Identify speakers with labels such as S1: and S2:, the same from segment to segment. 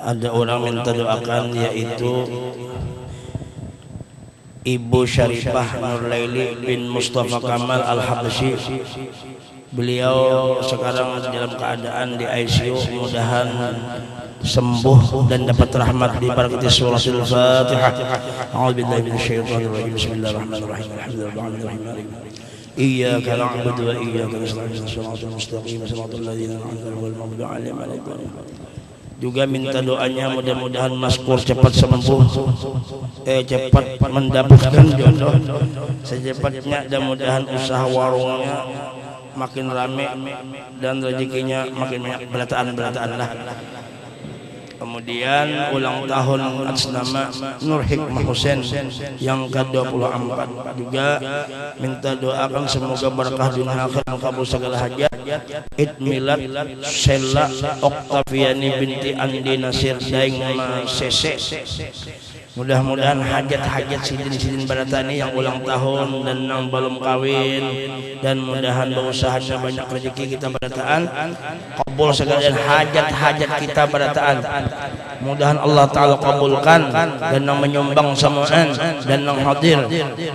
S1: ada orang minta doakan, yaitu Ibu Syarifah Nurlaili bin Mustafa Kamal Al-Habsyi. Beliau sekarang dalam keadaan di ICU, mudahan sembuh dan dapat rahmat di barakati suratul Fatihah. A'udzubillahi minasyaitonir rajim. Bismillahirrahmanirrahim. Alhamdulillahirabbil iyyaka na'budu wa iyyaka nasta'in. Shiratal mustaqim, shiratal ladzina an'amta 'alaihim ghairil maghdubi 'alaihim. Juga minta doanya mudah-mudahan Mas Kur cepat sembuh, cepat mendapatkan jodoh secepatnya, dan mudahan usaha warungnya makin rame dan rezekinya makin banyak, berataan lah. Kemudian ulang tahun atas nama Nur Hikmah Husain yang ke-24, juga minta doakan semoga berkah dunia akhirat, kabul segala hajat. Id milad Sella Oktaviani binti Andi Nasir Daeng Sese. Mudah-mudahan hajat-hajat sidin baratani yang ulang tahun dan yang belum kawin, dan mudahan beusahanya banyak rezeki kita barataan, kabul segala hajat-hajat kita barataan. Mudahan Allah Ta'ala kabulkan dan yang menyumbang samaan dan yang hadir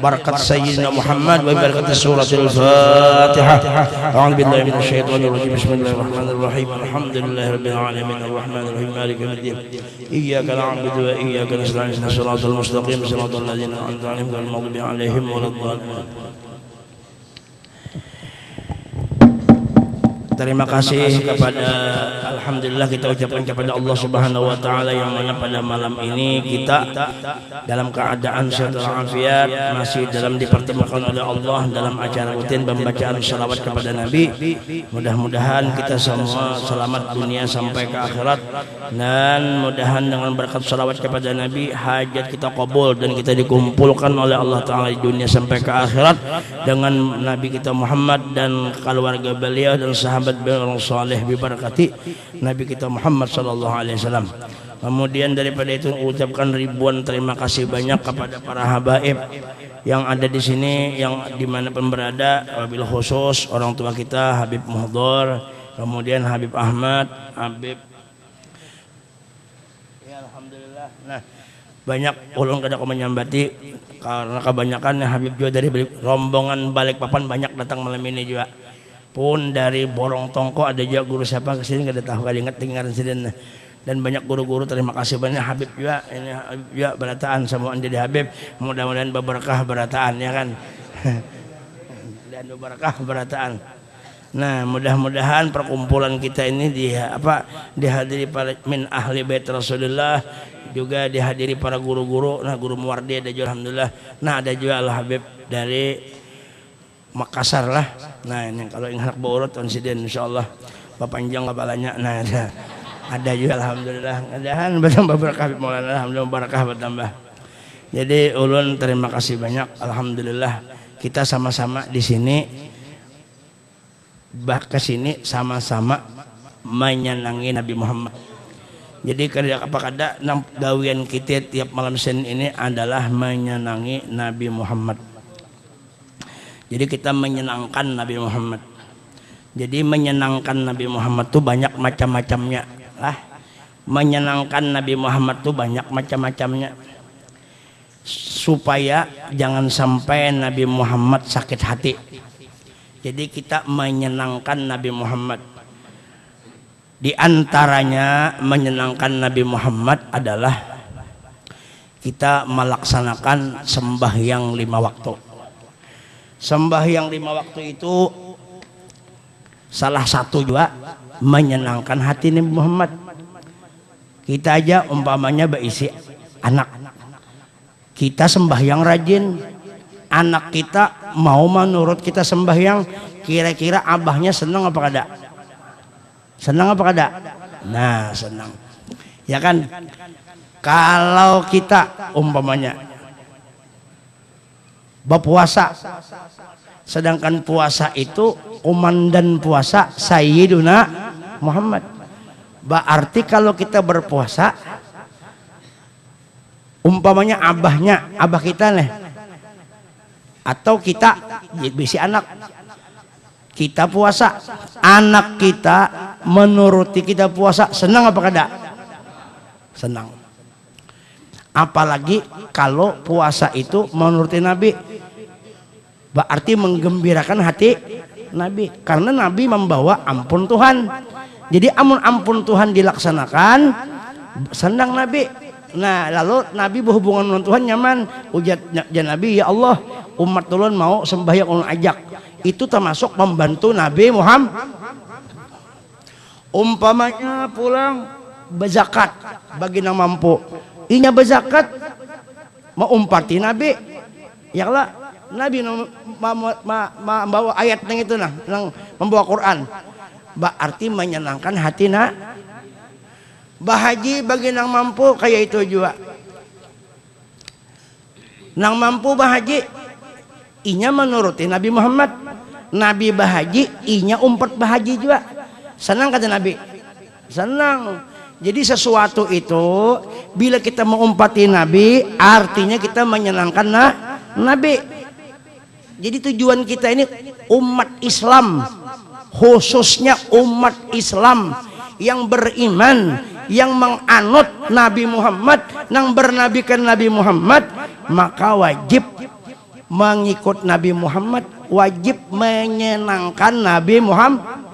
S1: barakat Sayyidina Muhammad wa barakat suratul Fatihah. A'udzubillahi minasyaitonir rajim. Bismillahirrahmanirrahim. Alhamdulillahirabbil alamin arrahmanir rahim maliki yaumiddin. Iyyaka na'budu wa iyyaka nasta'in. Shiratal mustaqim, shiratal ladzina an'amta 'alaihim ghairil maghdubi 'alaihim waladdallin. Terima kasih kepada, alhamdulillah kita ucapkan kepada Allah Subhanahu wa taala yang mana pada malam ini kita dalam keadaan sehat walafiat, masih dalam dipertemukan oleh Allah dalam acara rutin pembacaan salawat kepada Nabi. Mudah-mudahan kita semua selamat dunia sampai ke akhirat, dan mudahan dengan berkat salawat kepada Nabi hajat kita kabul dan kita dikumpulkan oleh Allah Ta'ala di dunia sampai ke akhirat dengan Nabi kita Muhammad dan keluarga beliau dan sahabat beliau saleh bibarakati Nabi kita Muhammad sallallahu alaihi wasallam. Kemudian daripada itu ucapkan ribuan terima kasih banyak kepada para habaib yang ada di sini, yang dimanapun berada, wabil khusus orang tua kita Habib Muhdor, kemudian Habib Ahmad, Habib, ya alhamdulillah. Nah, banyak ulun kada menyambati karena kebanyakan Habib juga dari rombongan Balikpapan banyak datang malam ini juga. Pun dari Borong Tongko ada juga guru siapa kesini nggak ada tahu, kali ingat dengaran sini, dan banyak guru-guru. Terima kasih banyak Habib juga, ini Habib juga berataan semua jadi Habib, mudah-mudahan berkah berataan ya kan. Dan berkah berataan. Nah, mudah-mudahan perkumpulan kita ini dihadiri para min ahli bait Rasulullah, juga dihadiri para guru-guru. Nah, guru Muwardi ada juga alhamdulillah. Nah, ada juga Al Habib dari Makassar lah. Nah, ini kalau anak beurut insiden insyaallah panjang kepalanya. Nah, ada juga alhamdulillah. Mudahan bertambah berkah Maulana, alhamdulillah berkah bertambah. Jadi ulun terima kasih banyak, alhamdulillah kita sama-sama di sini kesini sama-sama menyenangi Nabi Muhammad. Jadi kada gawian kita tiap malam Senin ini adalah menyenangi Nabi Muhammad. Jadi kita menyenangkan Nabi Muhammad. Jadi menyenangkan Nabi Muhammad tuh banyak macam-macamnya lah. Menyenangkan Nabi Muhammad tuh banyak macam-macamnya. Supaya jangan sampai Nabi Muhammad sakit hati. Jadi kita menyenangkan Nabi Muhammad. Di antaranya menyenangkan Nabi Muhammad adalah kita melaksanakan sembahyang 5 waktu. Sembahyang 5 waktu itu salah satu juga menyenangkan hati Nabi Muhammad. Kita aja umpamanya berisi anak, kita sembahyang rajin, anak kita mau menurut kita sembahyang, kira-kira abahnya senang apa kada? Senang apa kada? Nah, senang ya kan. Kalau kita umpamanya berpuasa, sedangkan puasa itu komandan puasa Sayyiduna Muhammad, berarti kalau kita berpuasa umpamanya abah kita nih, atau kita bisi anak kita puasa, anak kita menuruti kita puasa, senang apa kada? senang. Apalagi kalau puasa itu menuruti Nabi, berarti menggembirakan hati Nabi, karena Nabi membawa ampun Tuhan. Jadi ampun Tuhan dilaksanakan, senang Nabi. Nah, lalu Nabi berhubungan dengan Tuhan nyaman. Ujar Nabi, ya Allah, umat ulun mau sembahyang ulun ajak. Itu termasuk membantu Nabi Muhammad. Umpamanya pulang berzakat bagi yang mampu, inya berzakat mau umpati Nabi, ya lah Nabi membawa ayat yang itu nang membawa Quran, berarti menyenangkan hati nak. Bahaji bagi nang mampu kayak itu juga. Nang mampu bahaji, inya menuruti Nabi Muhammad. Nabi bahaji, inya umpat bahaji juga. Senang kata Nabi. Senang. Jadi sesuatu itu bila kita mengumpati Nabi, artinya kita menyenangkan Nabi. Jadi tujuan kita ini umat Islam, khususnya umat Islam yang beriman, yang menganut Nabi Muhammad, yang bernabikan Nabi Muhammad, maka wajib mengikut Nabi Muhammad, wajib menyenangkan Nabi Muhammad.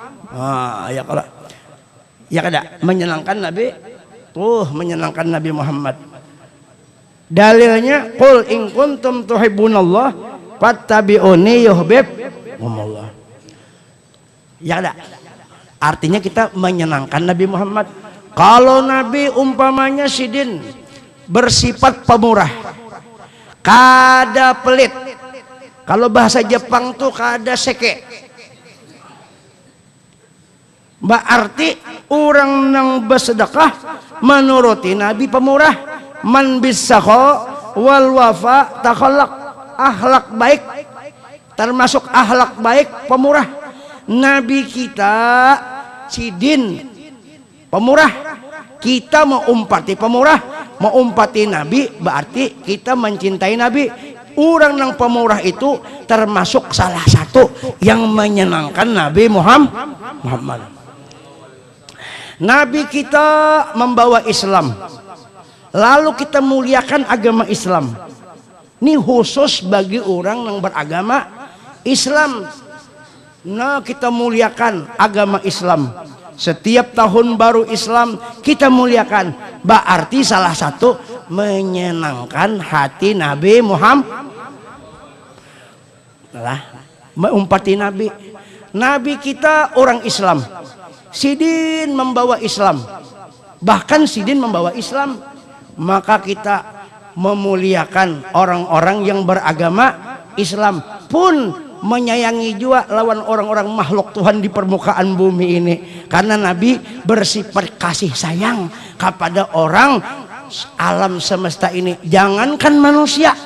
S1: Ya kalau ya kada menyenangkan Nabi, menyenangkan Nabi Muhammad. Dalilnya qul in kuntum tuhibbunallah fattabi'uni yuhibbukumullah. Ya kada, artinya kita menyenangkan Nabi Muhammad. Kalau Nabi umpamanya sidin bersifat pemurah, kada pelit. Kalau bahasa Jepang tuh kada seke, berarti orang yang bersedekah menuruti Nabi pemurah. Man bisakho wal wafa takhalaq, akhlak baik, termasuk akhlak baik pemurah. Nabi kita sidin pemurah, kita mau umpati pemurah, mau umpati Nabi, berarti kita mencintai Nabi. Orang yang pemurah itu termasuk salah satu yang menyenangkan Nabi Muhammad. Nabi kita membawa Islam, lalu kita muliakan agama Islam. Ini khusus bagi orang yang beragama Islam. Nah, kita muliakan agama Islam. Setiap tahun baru Islam kita muliakan, berarti salah satu menyenangkan hati Nabi Muhammad. Lah, mengumpati Nabi. Nabi kita orang Islam, sidin membawa Islam, bahkan sidin membawa Islam, maka kita memuliakan orang-orang yang beragama Islam, pun menyayangi juga lawan orang-orang makhluk Tuhan di permukaan bumi ini, karena Nabi bersifat kasih sayang kepada orang alam semesta ini. Jangankan manusia,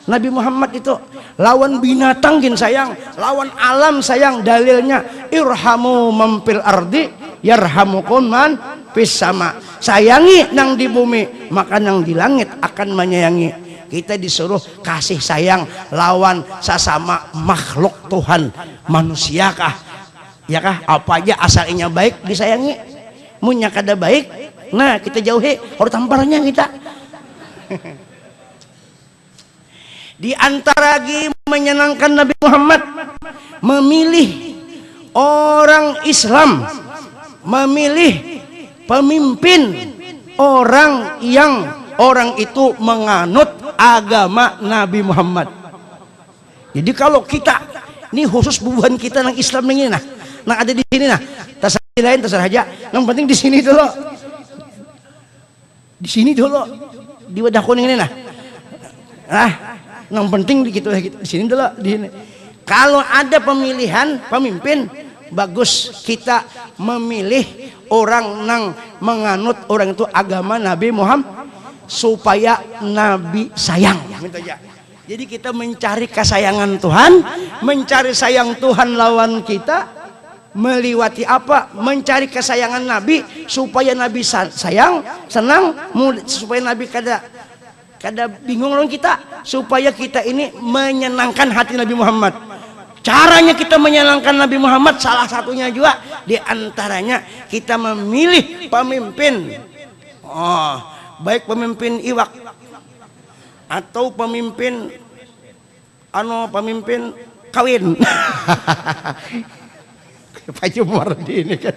S1: Nabi Muhammad itu lawan binatang gin sayang, lawan alam sayang. Dalilnya irhamu mampil ardi yarhamukum man fis sama. Sayangi nang di bumi, maka nang di langit akan menyayangi. Kita disuruh kasih sayang lawan sesama makhluk Tuhan. Manusia kah? Ya kah? Apa aja asalnya baik disayangi. Munya kada baik, nah kita jauhi, harus tamparnya kita. Di antara lagi menyenangkan Nabi Muhammad, memilih orang Islam, memilih pemimpin orang yang orang itu menganut agama Nabi Muhammad. Jadi kalau kita ini khusus bubuhan kita nang Islam ini nah ada di sini nah, terserah lain terserah aja, yang penting di sini dulu, di sini dulu di wadah kuning ini nah, yang penting di sini dulu di sini. Kalau ada pemilihan pemimpin, bagus kita memilih orang nang menganut orang itu agama Nabi Muhammad, supaya Nabi sayang. Jadi kita mencari kesayangan Tuhan, mencari sayang Tuhan lawan kita, meliwati apa? Mencari kesayangan Nabi supaya Nabi sayang, senang, supaya Nabi kada bingung lawan kita, supaya kita ini menyenangkan hati Nabi Muhammad. Caranya kita menyenangkan Nabi Muhammad salah satunya juga diantaranya kita memilih pemimpin. baik pemimpin iwak atau pemimpin pemimpin kawin. Pak Jumardi ini kan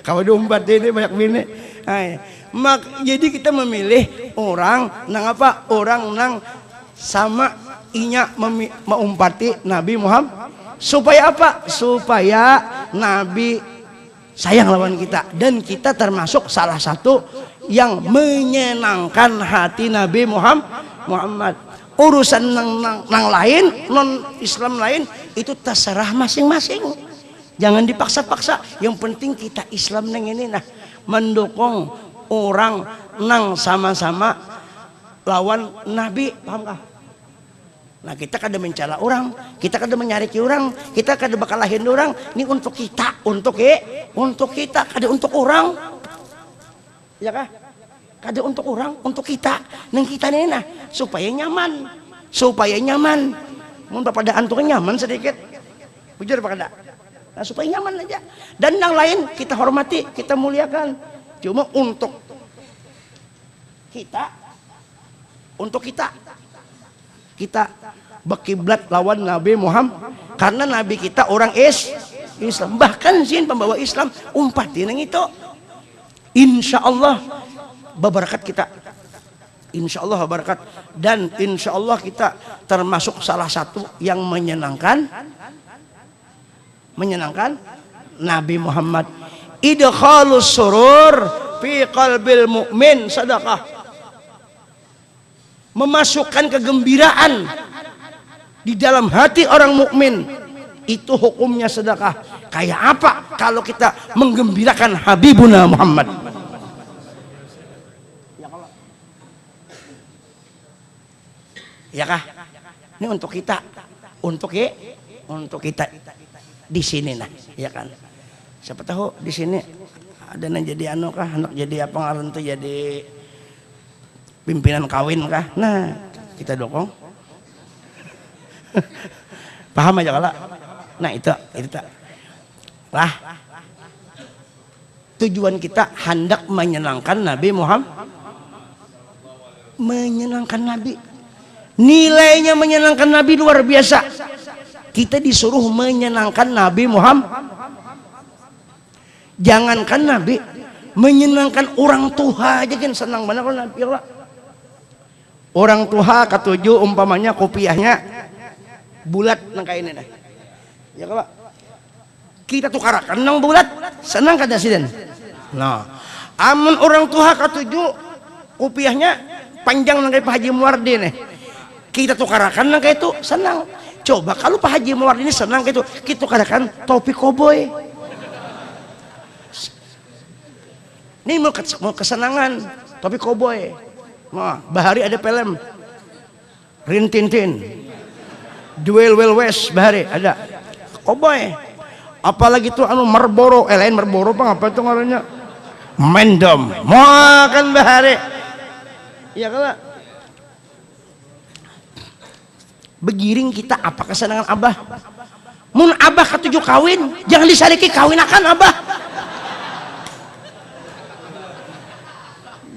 S1: kawan dombat ini banyak bini. Jadi kita memilih orang nang apa? Orang nang sama inya meumpati Nabi Muhammad. Supaya apa? Supaya Nabi sayang lawan kita dan kita termasuk salah satu yang menyenangkan hati Nabi Muhammad. Urusan nang lain, non Islam lain itu terserah masing-masing. Jangan dipaksa-paksa. Yang penting kita Islam neng ini mendukung orang nang sama-sama lawan Nabi, paham kah? Nah kita kada mencela orang, kita kada menyariki orang, kita kada bakal lahin orang. Ini untuk kita, untuk kita, kada untuk orang. Ya kah? Kada untuk orang, untuk kita. Neng kita nih supaya nyaman, Mun pada antuk nyaman sedikit, bujur apa kada? Nah, supaya nyaman aja. Dan yang lain kita hormati, kita muliakan. Cuma untuk kita berkiblat lawan Nabi Muhammad, karena Nabi kita orang Islam, bahkan sin pembawa Islam umpatin yang itu. Insya Allah berberkat kita, insya Allah berberkat, dan insya Allah kita termasuk salah satu yang menyenangkan Nabi Muhammad. Idkhalus surur fi qalbil mu'min sedekah, memasukkan kegembiraan di dalam hati orang mukmin, itu hukumnya sedekah. Kayak apa kalau kita menggembirakan Habibuna Muhammad? Ya kah? Ini untuk kita, untuk kita di sini ya kan. Siapa tahu di sini ada yang jadi anak jadi apa ngaran tuh, jadi pimpinan kawin kah? Nah, kita dukung. Paham aja kalau. Nah, itu tak. Lah. Tujuan kita hendak menyenangkan Nabi Muhammad. Menyenangkan Nabi. Nilainya menyenangkan Nabi luar biasa. Kita disuruh menyenangkan Nabi Muhammad. Jangankan Nabi, menyenangkan orang tua aja kan senang mana kalau Nabi Allah. Orang tua ketujuh umpamanya kopiahnya bulat nang kayak ini dah. Ya kalau kita tukarakan nang bulat, senang kada siden. Nah, amun orang tua ketujuh kopiahnya panjang nang kayak Pak Haji Muwardi nih. Kita tukarakan nang kayak itu senang. Coba kalau Pak Haji Muwardi ini senang kayak itu, kita tukarakan topi koboi. Ini mau kesenangan topi koboi. Nah, bahari ada film Rintintin, Duel Wild West, bahari ada koboi. Apalagi tuh Marlboro, lain Marlboro apa itu ngarannya? Mendom, makan bahari. Ya kalau begiring kita apa kesenangan abah? Mun abah ketujuh kawin, jangan disaliki kawin akan abah.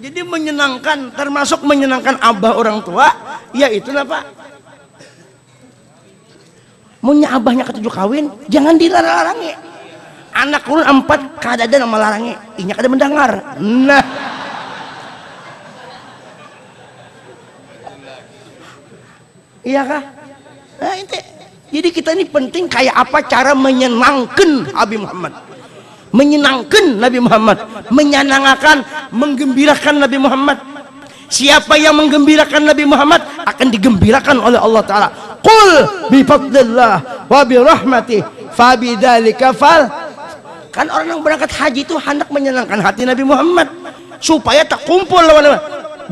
S1: Jadi menyenangkan, termasuk menyenangkan abah orang tua, ya itulah Pak. Munya abahnya ketujuh kawin, jangan dilarang-larangi. Anak ulun 4 kada ada nama larangi, inya kada mendengar. Nah, iya kah? Nah, itu. Jadi kita ini penting kayak apa cara menyenangkan Nabi Muhammad. Menyenangkan Nabi Muhammad, menyenangkan, menggembirakan Nabi Muhammad. Siapa yang menggembirakan Nabi Muhammad akan digembirakan oleh Allah Ta'ala. Qul bi fadlillah wa bi rahmatih fa bidzalika fal. Kan orang yang berangkat haji itu hendak menyenangkan hati Nabi Muhammad supaya tak kumpul lawan.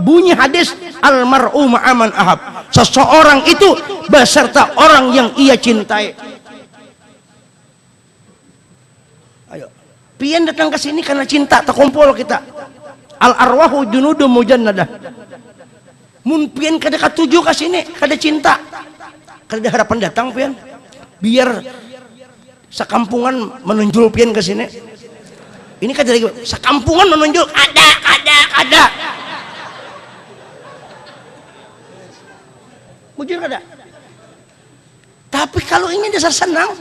S1: Bunyi hadis almar'u ma'aman ahab. Seseorang itu beserta orang yang ia cintai. Pian datang ke sini karena cinta, terkumpul kita. Al arwahu junudun mujannadah. Mun pian kada katuju ke sini, kada cinta, kada harapan datang pian. Biar sekampungan menunjuk pian ke sini. Ini kada lagi sekampungan menunjuk ada. Bujur kada. Tapi kalau ingin dasar senang,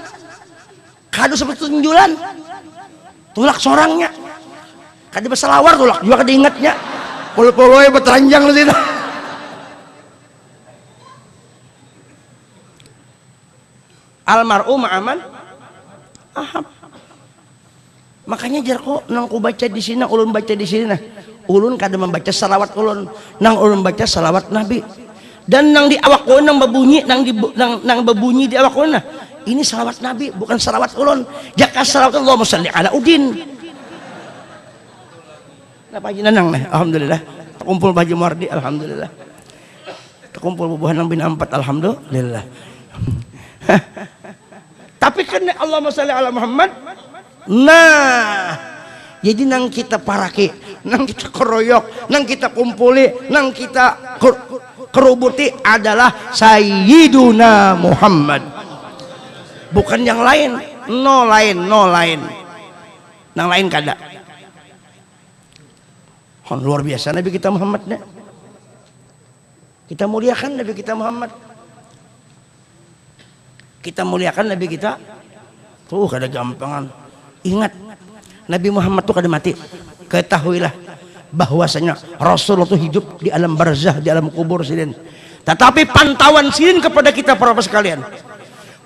S1: kado seperti tunjulan, tulak sorangnya, kada berselawar tulak juga kada ingatnya, polo-polonya berteranjang di situ. Almarhum ma'aman ahab. Makanya jar kok nang ku baca di sini, ulun baca di sini nah. Ulun kada membaca salawat ulun, nang ulun baca salawat Nabi. Dan nang di awak ulun nang berbunyi, nang berbunyi di awak ulun nah. Ini salawat Nabi, bukan salawat ulun. Jaka salawat Allahumma shalli ala Udin. Napa aja nanang nah, alhamdulillah. Kumpul Haji Mardi, alhamdulillah. Kumpul bubuhan nang bina 4, alhamdulillah. Tapi kan Allahumma shalli ala Muhammad. Nah, jadi nang kita paraki, nang kita keroyok, nang kita kumpuli, nang kita kerubuti adalah Sayyiduna Muhammad, bukan yang lain. No lain nang lain kada. Luar biasa Nabi kita Muhammad nih. Kita muliakan Nabi kita Muhammad, kita muliakan Nabi kita tuh kada gampangan. Ingat, Nabi Muhammad tuh kada mati. Ketahuilah bahwasanya Rasulullah itu hidup di alam barzah, di alam kubur sidin. Tetapi pantauan sidin kepada kita para sekalian,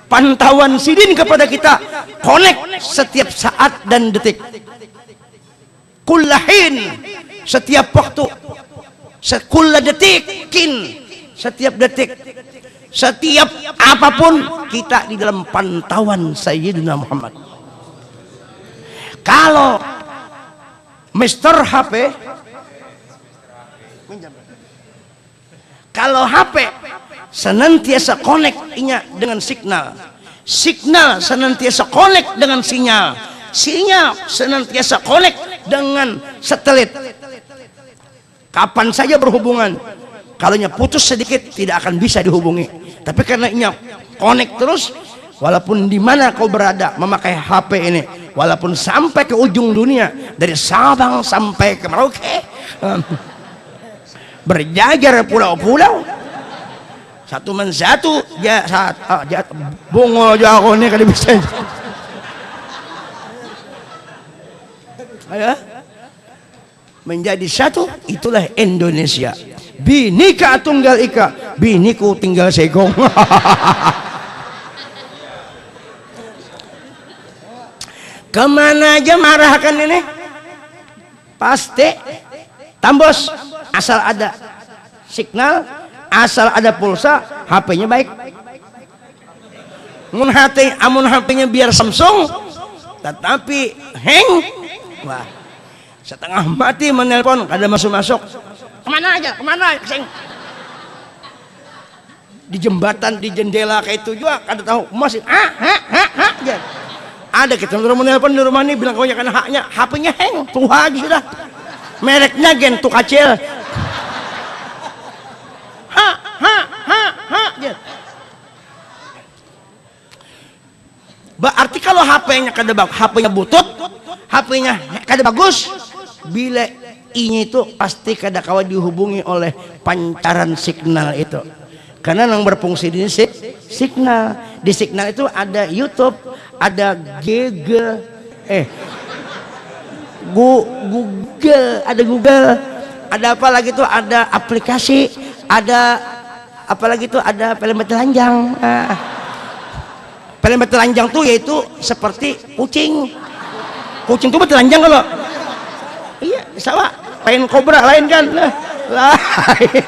S1: pantauan sidin kepada kita connect setiap saat dan detik, kullahin, setiap waktu, sekulla detikin, setiap detik, setiap apapun kita di dalam pantauan Sayyidina Muhammad. Kalau Mr. HP, kalau HP senantiasa connect-nya dengan signal, signal senantiasa connect dengan sinyal, sinyal senantiasa connect dengan satelit, kapan saja berhubungan. Kalau putus sedikit tidak akan bisa dihubungi. Tapi karena ini connect terus, walaupun di mana kau berada memakai HP ini, walaupun sampai ke ujung dunia, dari Sabang sampai ke Merauke, berjajar pulau-pulau, satu mensatu, bungol aja aku nih kada bisa. Ayo, menjadi satu, itulah Indonesia. Binika tunggal ika, biniku tinggal segong. Kemana aja marahkan ini pasti tambos, asal ada signal, asal ada pulsa, HP-nya baik. Amun HP-nya biar Samsung tetapi hang, wah setengah mati menelpon kada masuk. Kemana aja, di jembatan, di jendela kayak itu juga kada tahu masih aja. Ada kita menelpon di rumah ini bilang kau kan haknya, HP-nya hang, tua aja sudah. Mereknya gen tuh kecil. Berarti kalau HP-nya kada bagus, HP-nya butut, HP-nya kada bagus, bila I-nya itu pasti kada kawa dihubungi oleh pancaran signal itu. Karena yang berfungsi di signal, di signal itu ada YouTube, ada Google, ada apa lagi tuh, ada aplikasi, ada apa lagi tuh, ada film telanjang. Film telanjang tuh yaitu seperti kucing tuh telanjang kalau, iya sama, pengen kobra lain kan, lain.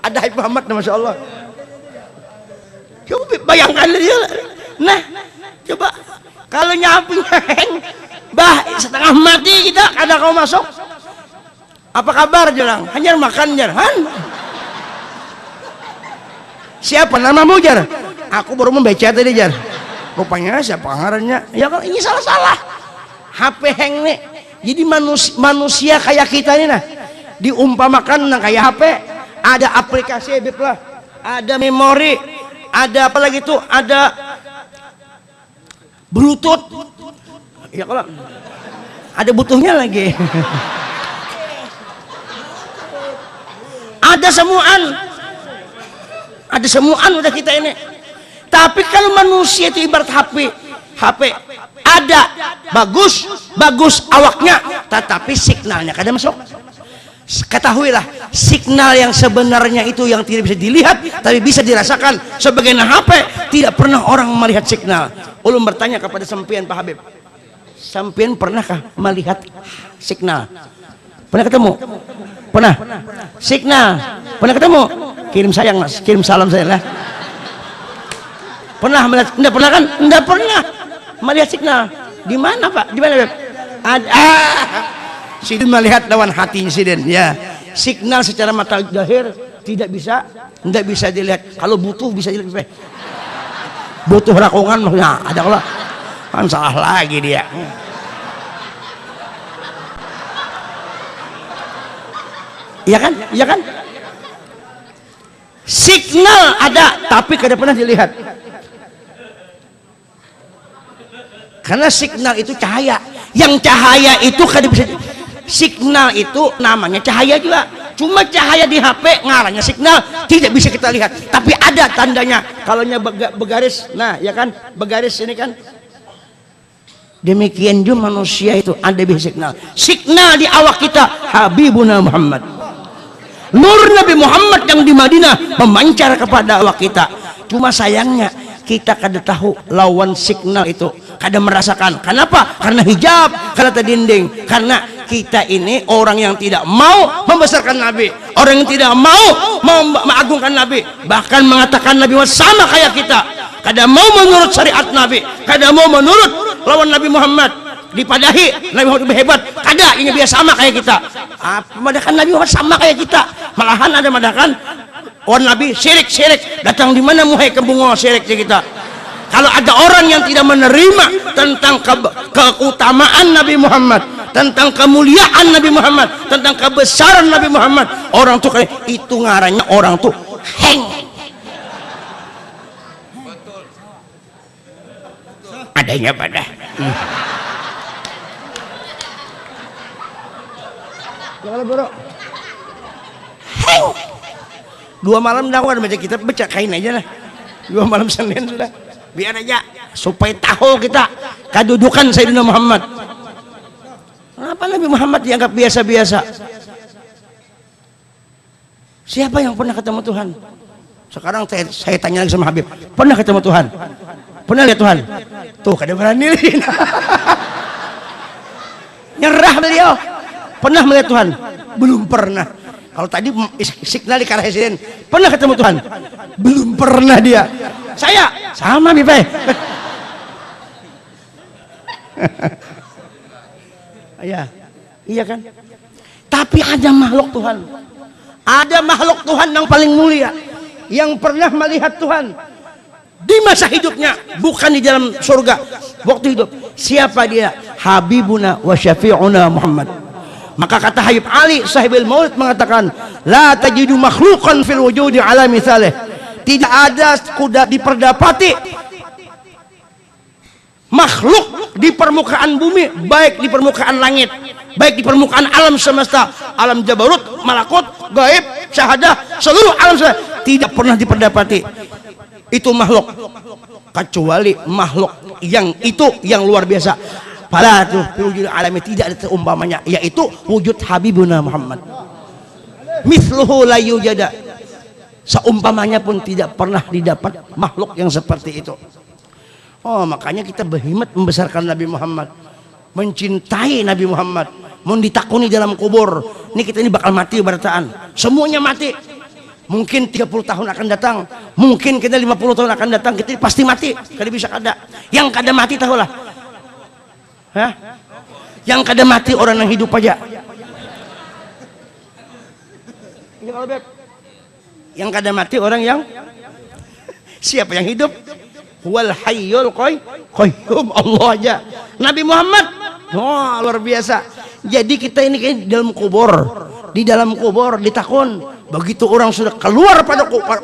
S1: Ada Habib Muhammad, masya Allah. Coba bayangkan dia. Nah, coba kalau nyapinya setengah mati kita, ada kau masuk. Apa kabar Jarang? Hanya makan Jarhan. Siapa namamu Jar? Aku baru membaca tadi Jar. Rupanya siapa ngarannya? Ya kalau ini salah. HP hang nih. Jadi manusia kayak kita ini nah, diumpamakan nah kayak HP. Ada aplikasi lah, ada memori, ada apa lagi tuh, ada Bluetooth. Ya kalau ada butuhnya lagi. Ada semuaan udah kita ini. Tapi kalau manusia itu ibarat HP ada bagus awaknya, tetapi signalnya kada masuk. Ketahuilah, signal yang sebenarnya itu yang tidak bisa dilihat tapi bisa dirasakan. Sebagai HP tidak pernah orang melihat signal. Ulun bertanya kepada sampean Pak Habib, sampean pernahkah melihat signal? Pernah ketemu? Pernah? Signal? Pernah ketemu? Kirim sayang mas, kirim salam saya lah. Pernah melihat? Enggak pernah kan? Enggak pernah melihat signal. Di mana Pak? Di mana Beb? Ada. Sidin melihat lawan hati Sidin. Ya. Signal secara mata zahir tidak bisa dilihat. Kalau butuh bisa dilihat. Butuh rakungan maksudnya. Ada kalau kan salah lagi dia. Iya kan? Iya kan? Signal ada tapi kada pernah dilihat. Karena signal itu cahaya. Yang cahaya itu kada bisa. Signal itu namanya cahaya juga. Cuma cahaya di HP ngarannya signal, tidak bisa kita lihat. Tapi ada tandanya. Kalaunya begaris, nah ya kan, begaris ini kan. Demikian juga manusia itu ada bisa signal. Signal di awak kita Habibuna Muhammad. Nur Nabi Muhammad yang di Madinah memancar kepada awak kita. Cuma sayangnya kita kada tahu lawan signal itu, kada merasakan. Kenapa? Karena hijab, karena terdinding. Karena kita ini orang yang tidak mau membesarkan Nabi, orang yang tidak mau mengagungkan Nabi, bahkan mengatakan Nabi sama kayak kita. Kada mau menurut syariat Nabi, kada mau menurut lawan Nabi Muhammad. Dipadahi Nabi Muhammad lebih hebat, kada ini biasa sama kayak kita. Madakan Nabi Muhammad sama kayak kita. Malahan ada madakan orang Nabi syirik datang di mana muhai kebungo syirik kita. Kalau ada orang yang tidak menerima tentang keutamaan Nabi Muhammad, tentang kemuliaan Nabi Muhammad, tentang kebesaran Nabi Muhammad, orang tuh kayak itu ngarannya orang tuh heng. Adanya pada. Kalau bro, heng. 2 malam dah aku baca kitab, baca kain aja lah. 2 malam Senin sudah. Biar aja supaya tahu kita kedudukan Sayyidina Muhammad. Kenapa Nabi Muhammad dianggap biasa-biasa? Siapa yang pernah ketemu Tuhan? Sekarang saya tanya lagi sama Habib, pernah ketemu Tuhan? Pernah lihat Tuhan? Tuh kada berani. Nyerah beliau. Pernah melihat Tuhan? Belum pernah. Kalau tadi signal di Karahesiden, pernah ketemu Tuhan? Belum pernah dia. Saya sama Bipe. Iya kan? Tapi ada makhluk Tuhan. Ada makhluk Tuhan yang paling mulia, yang pernah melihat Tuhan di masa hidupnya, bukan di dalam surga. Waktu hidup. Siapa dia? Habibuna wa syafi'una Muhammad. Maka kata Habib Ali sahibul maulid mengatakan, la tajidu makhluqan fil wujudi ala mithalih. Tidak ada kuda diperdapati makhluk di permukaan bumi, baik di permukaan langit, baik di permukaan alam semesta, alam jabarut, malakut, gaib, syahadah, seluruh alam semesta, tidak pernah diperdapati itu makhluk, kecuali makhluk yang itu yang luar biasa. Pada tuh wujud alami tidak ada umpamanya, yaitu wujud Habibuna Muhammad. Mithluhu la yujada. Seumpamanya pun tidak pernah didapat makhluk yang seperti itu. Oh, makanya kita berhimmat membesarkan Nabi Muhammad, mencintai Nabi Muhammad, mau ditakuni dalam kubur. Ini kita ini bakal mati berataan. Semuanya mati. Mungkin 30 tahun akan datang, mungkin kita 50 tahun akan datang, kita pasti mati. Kada bisa kada. Yang kada mati tahulah. Hah? Yang kada mati orang yang hidup aja. Yang kada mati orang yang siapa yang hidup? Wal hayyul qayyum, Allah aja. Nabi Muhammad, wah luar biasa. Jadi kita ini kayak di dalam kubur ditakun. Begitu orang sudah keluar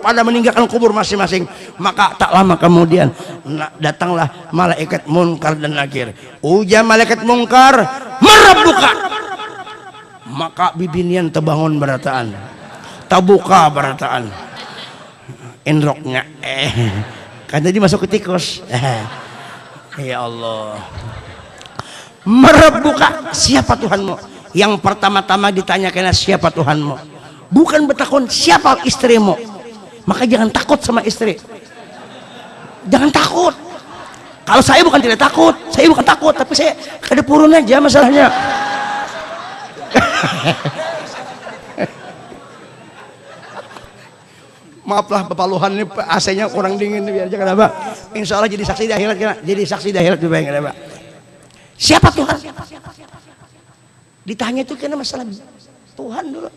S1: pada meninggalkan kubur masing-masing, maka tak lama kemudian datanglah malaikat Munkar dan Nakir. Ujar malaikat Munkar, "Marabbuka." Maka bibinian terbangun berataan. tabuka barataan enroknya kan tadi masuk ke tikus. Ya Allah, merebuka siapa Tuhanmu. Yang pertama-tama ditanyakan siapa Tuhanmu, bukan bertakon siapa istrimu. Maka jangan takut sama istri, jangan takut. Kalau saya bukan tidak takut, saya bukan takut, tapi saya kada purun aja masalahnya. Maaflah Bapak Luhan, ini AC-nya kurang dingin biar aja kenapa. Insya Allah jadi saksi di akhirat, kena. Jadi saksi di akhirat juga yang kenapa. Siapa Tuhan? Ditanya itu karena masalah Tuhan dulu.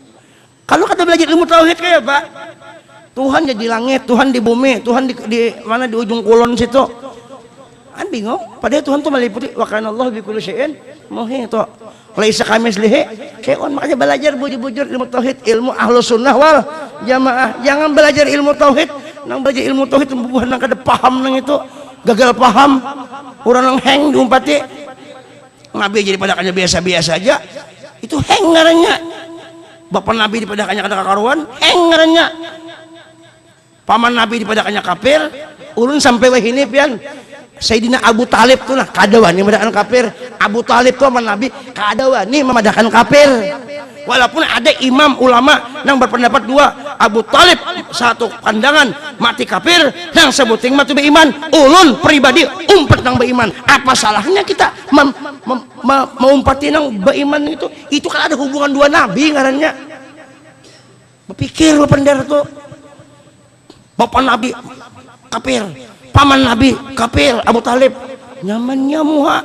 S1: Kalau kata belajar ilmu tauhid kayak Pak, Tuhan jadi langit, Tuhan di bumi, Tuhan di mana di ujung kulon situ. Kan bingung. Padahal Tuhan tuh meliputi wa kana Allah bi kulli syai'in muhit. Laisa kamitslihi syai'un. Makanya belajar bujur-bujur ilmu tauhid, ilmu ahlus sunnah wal jamaah. Jangan belajar ilmu tauhid, nang belajar ilmu tauhid bubuhan nang kada paham nang itu, gagal paham, urang nang heng diumpati. Nabi jadi padakannya biasa-biasa aja. Itu heng ngarannya. Bapak Nabi dipadakannya kada kakaruan, heng ngarannya. Paman Nabi dipadakannya kafir, ulun sampai wahini pian. Sayyidina Abu Talib tuh lah kada wani memadakan kafir. Abu Talib tuh sama Nabi kada wani memadakan kafir. Walaupun ada imam ulama yang berpendapat dua, Abu Talib satu pandangan mati kafir, yang sebuting mati beriman. Ulun pribadi umpet nang beriman. Apa salahnya kita mengumpati nang beriman itu? Itu kan ada hubungan dua nabi ngarannya. Berpikir pendar tuh. Bapak Nabi kafir, paman Nabi kafir, Abu Talib nyamannya muha.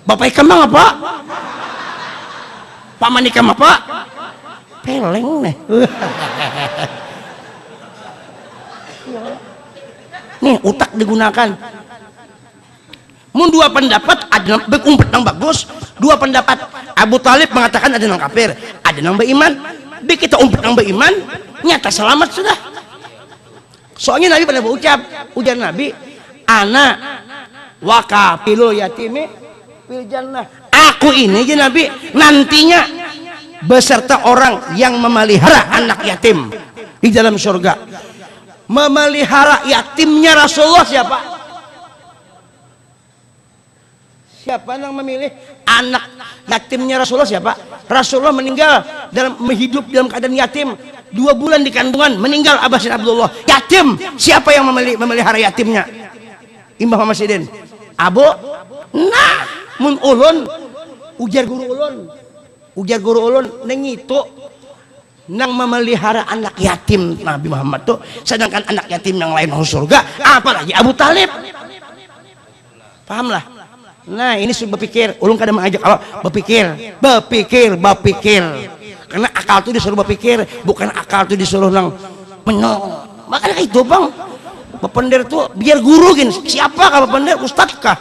S1: Bapak ikam apa? Paman ikam apa? Peleng nih. Nih utak digunakan. Mun dua pendapat ada umpet nang bagus, dua pendapat Abu Talib mengatakan ada nang kafir, ada nang beriman. Bi kita umpet nang beriman, nyata selamat sudah. Soalnya Nabi pernah berucap, ujar Nabi, ana wakafilul yatimi fil jannah. Aku ini aja Nabi nantinya beserta orang yang memelihara anak yatim di dalam surga. Memelihara yatimnya Rasulullah siapa? Siapa yang memilih anak yatimnya Rasulullah siapa? Rasulullah meninggal dalam hidup dalam keadaan yatim. 2 bulan di kandungan meninggal Abbas bin Abdullah yatim. Siapa yang memelihara yatimnya? Imam Muhammad Sidin Abu. Nah mun ulun ujar guru ulun neng itu nang memelihara anak yatim Nabi Muhammad tuh, sedangkan anak yatim yang lain masuk surga, apalagi Abu Talib. Pahamlah. Nah ini sudah berpikir, ulun kadang mengajak Allah berpikir karena akal itu disuruh berpikir, bukan akal itu disuruh nang menyong. Makanya itu bang bepender tuh biar guru gin. Siapa kah bepender? Ustadz kah?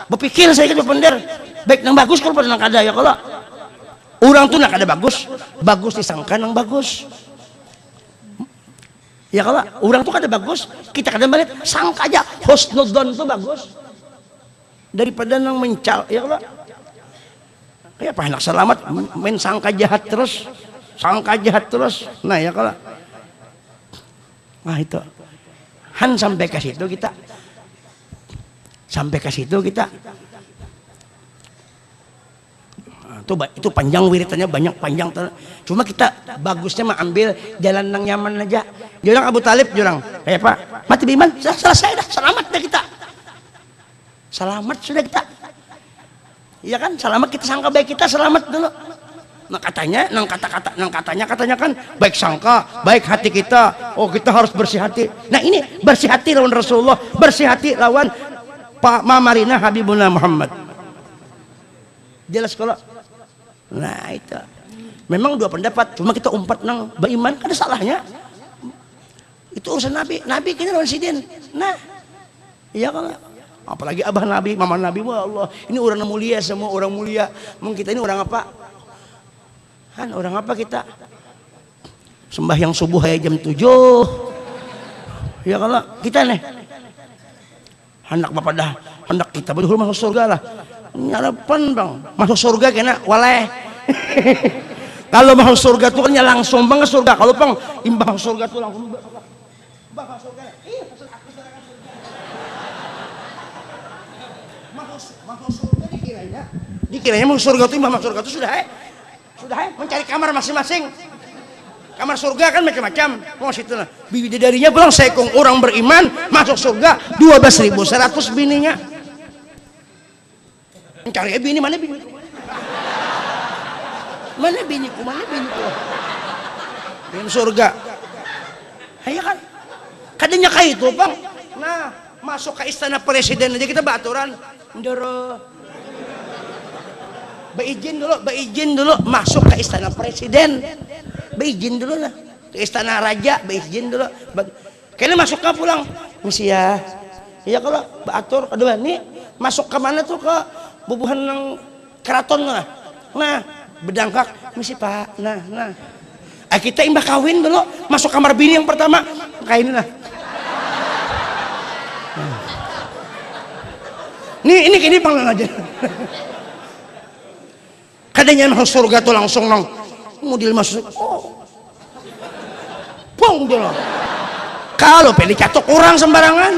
S1: Berpikir saya kan bepender baik nang bagus kalau pada nang kada ya. Kalau orang tuh nang kada bagus disangka nang bagus ya. Kalau orang tuh kada bagus kita kada balik sangka aja husnudzon tuh bagus daripada nang mencal ya. Kalau kayak apa anak selamat main sangka jahat terus. Nah ya kalau nah itu han sampai ke situ kita itu panjang wiritannya banyak panjang. Cuma kita bagusnya mah ambil jalan yang nyaman aja. Jurang Abu Talib jurang kayak Pak mati beriman selesai dah, selamat dah kita, selamat sudah kita. Iya kan, selamat kita sangka baik kita selamat dulu. Nah katanya, katanya kan baik sangka, baik hati kita. Oh kita harus bersih hati. Nah ini bersih hati lawan Rasulullah, bersih hati lawan Pak Mamarina Habibuna Muhammad. Jelas kalau. Nah itu. Memang dua pendapat, cuma kita umpat nang beriman, ada salahnya. Itu urusan Nabi. Nabi kini lawan sidin. Nah, iya kalau. Apalagi abah Nabi, mama Nabi, wah Allah, ini orang mulia, semua orang mulia. Mungkin kita ini orang apa? Kan orang apa kita? Sembahyang subuh ya jam 7. Ya kalau kita nih, hendak bapak dah, hendak kita betul masuk surga lah. Nyarapan bang, masuk surga kena waleh. Kalau masuk surga tuh kan langsung bang ke surga. Kalau bang imbang surga tuh langsung bang ke surga. Iya, masuk surga dikiranya masuk surga tuh imbang masuk surga tuh sudah mencari kamar masing-masing. Kamar surga kan macam-macam. Oh situ lah. Bidadarinya bilang sekong orang beriman masuk surga 12.100 bininya. Mencari bini mana bini? Mana biniku? Bini surga. Ayo kan. Kadangnya kayak itu, Bang. Nah, masuk ke istana presiden aja kita baturan. Ndoro. Beizin dulu masuk ke istana presiden. Beizin dulu lah. Ke istana raja, beizin dulu. Kayaknya masuk ke pulang. Misi ya. Iya kalau batur kedua nih masuk ke mana tuh ke bubuhan ng keraton lah. Nah, bedangkak misi Pak. Nah. Kita imbah kawin dulu, masuk kamar bini yang pertama. Kayak ini lah. Ini panggilan aja. Kadangnya masuk surga tuh langsung nong model masuk. Pong dulu. Kalau pilih catok orang sembarangan.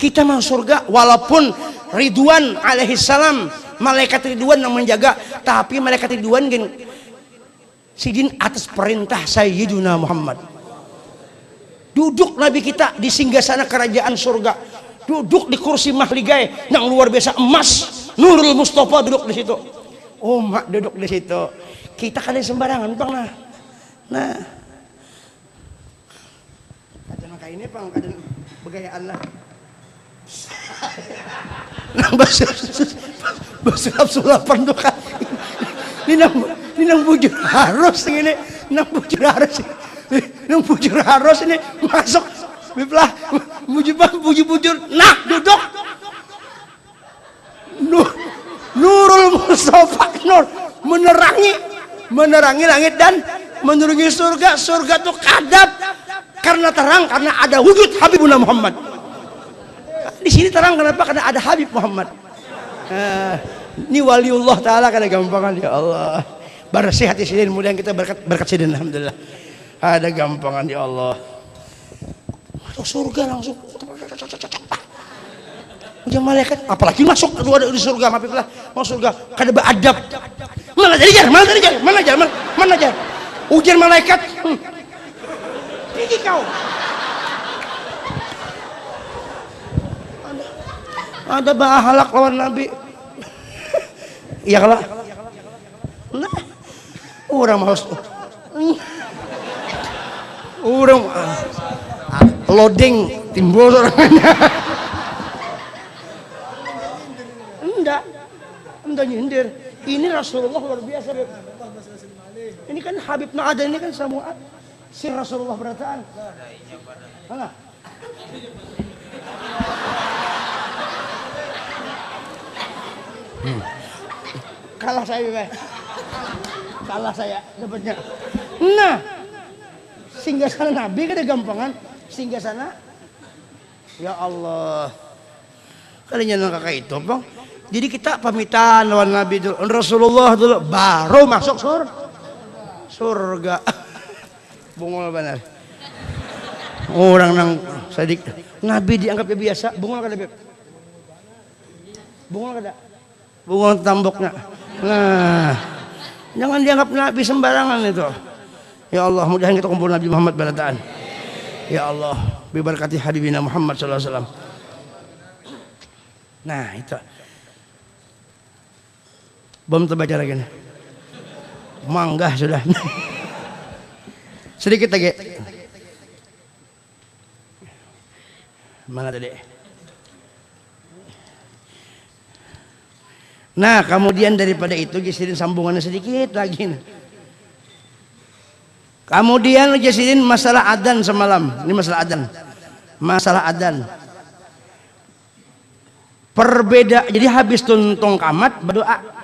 S1: Kita masuk surga walaupun Ridwan alaihissalam malaikat Ridwan yang menjaga, tapi malaikat Ridwan gini sidin atas perintah Sayyiduna Muhammad. Duduk Nabi kita di singgasana kerajaan surga, duduk di kursi mahligai yang luar biasa emas. Nurul Mustafa duduk di situ. Umat duduk di situ. Kita kan sembarangan bang. Nah kata kayak ini bang, kata begayaan lah. Nang sulap-sulapan tuh kan. Ini nang bujur harus ini, nang bujur harus ini masuk biblah bujur. Nah duduk. Nurul Mustafa menerangi langit dan menerangi surga. Surga tuh kadap karena terang, karena ada wujud Habibuna Muhammad. Di sini terang kenapa? Karena ada Habib Muhammad. Ini waliullah taala kada gampangan ya Allah. Bersih hati sidin, mudah kita berkat sidin alhamdulillah. Ada gampangan ya Allah. Masuk surga langsung. Ujian malaikat, apalagi masuk kedua di surga, maaflah, mau surga kada beradab. Mana ajar. Ujian malaikat. Tinggi kau. Ada bahalak lawan Nabi. Iya kalah. Nah, orang loading timbul orangnya. Enggak nyindir. Ini Rasulullah luar biasa. Ini kan Habib ada, ini kan semua si Rasulullah berataan. Mana? Kalah saya dapatnya. Nah, singgasana Nabi kan ada gampangan. Singgasana ya Allah. Kalinya nang kakak itu bang. Jadi kita pamitan lawan Nabi dulu, Rasulullah dulu, baru masuk surga. Bungol benar. Orang nang sadik Nabi dianggapnya biasa, bungol kada beb. Bungol kada. Bungol tamboknya. Nah, jangan dianggap Nabi sembarangan itu. Ya Allah, mudah-mudahan kita kumpul Nabi Muhammad barataan. Ya Allah, biberkati Habibina Muhammad sallallahu alaihi wasallam. Nah, itu. Belum terbaca lagi nih. Manggah sudah. Sedikit lagi. Mana tadi? Nah, kemudian daripada itu jadiin sambungannya sedikit lagi. Kemudian jadiin masalah adzan semalam. Ini masalah adzan. Perbeda. Jadi habis tuntung kamat berdoa.